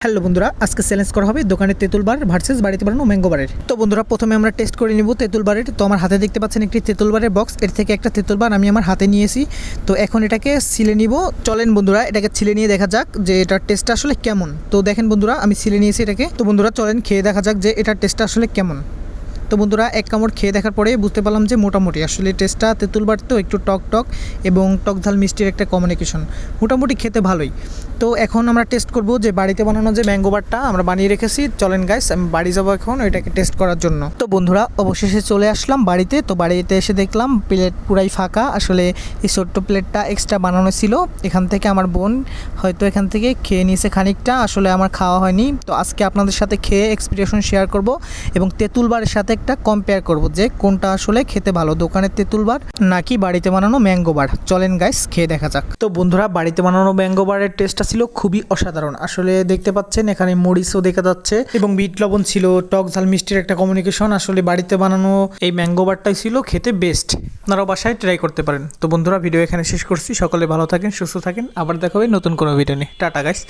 Hello বন্ধুরা, আজকে challenge করা হবে দোকানের তেঁতুল বার ভার্সেস বাড়িতে বানানো ম্যাঙ্গো বারের। তো বন্ধুরা, প্রথমে আমরা টেস্ট করে নিব তেঁতুল বারের। তো আমার হাতে দেখতে পাচ্ছেন একটি তেঁতুল বারের বক্স, এর থেকে একটা তেঁতুল বার আমি আমার হাতে নিয়েছি। তো এখন এটাকে ছিলে নিব। চলেন বন্ধুরা, এটাকে ছিলে নিয়ে দেখা যাক যে এটার টেস্টটা আসলে কেমন। তো দেখেন বন্ধুরা, আমি ছিলে নিয়েছি এটাকে। তো বন্ধুরা চলেন খেয়ে দেখা যাক যে এটার টেস্টটা আসলে কেমন। তো বন্ধুরা, এক কামড় খেয়ে দেখার পরে বুঝতে পারলাম যে মোটামুটি আসলে টেস্টটা তেঁতুল বার তো একটু টক টক এবং টক ঝাল মিষ্টির একটা কম্বিনেশন, মোটামুটি খেতে ভালোই। তো এখন আমরা টেস্ট করব যে বাড়িতে বানানো যে ম্যাঙ্গো বারটা আমরা বানিয়ে রেখেছি। চলেন গাইস, আমি বাড়ি যাবো এখন ওইটাকে টেস্ট করার জন্য। তো বন্ধুরা, অবশেষে চলে আসলাম বাড়িতে। তো বাড়িতে এসে দেখলাম প্লেট পুরাই ফাঁকা। আসলে এই ছোট্ট প্লেটটা এক্সট্রা বানানো ছিল, এখান থেকে আমার বোন হয়তো এখান থেকে খেয়ে নিয়েছে খানিকটা, আসলে আমার খাওয়া হয়নি। তো আজকে আপনাদের সাথে খেয়ে এক্সপিরিয়েন্স শেয়ার করব এবং তেঁতুল বারের সাথে একটা কম্পেয়ার করব যে কোনটা আসলে খেতে ভালো, দোকানের তেঁতুল বার নাকি বাড়িতে বানানো ম্যাঙ্গো বার। চলেন গাইস, খেয়ে দেখা যাক। তো বন্ধুরা, বাড়িতে বানানো ম্যাঙ্গো বারের টেস্টটা ছিল খুবই অসাধারণ। আসলে দেখতে পাচ্ছেন এখানে মরিচও দেখা যাচ্ছে এবং বিট লবণ ছিল, টক ঝাল মিষ্টির একটা কমিউনিকেশন। আসলে বাড়িতে বানানো এই ম্যাঙ্গো বারটাই ছিল খেতে বেস্ট। আপনারাও বাসায় ট্রাই করতে পারেন। তো বন্ধুরা, ভিডিও এখানে শেষ করছি। সকলে ভালো থাকেন, সুস্থ থাকেন। আবার দেখা হবে নতুন কোনো ভিডিও নিয়ে। Tata guys.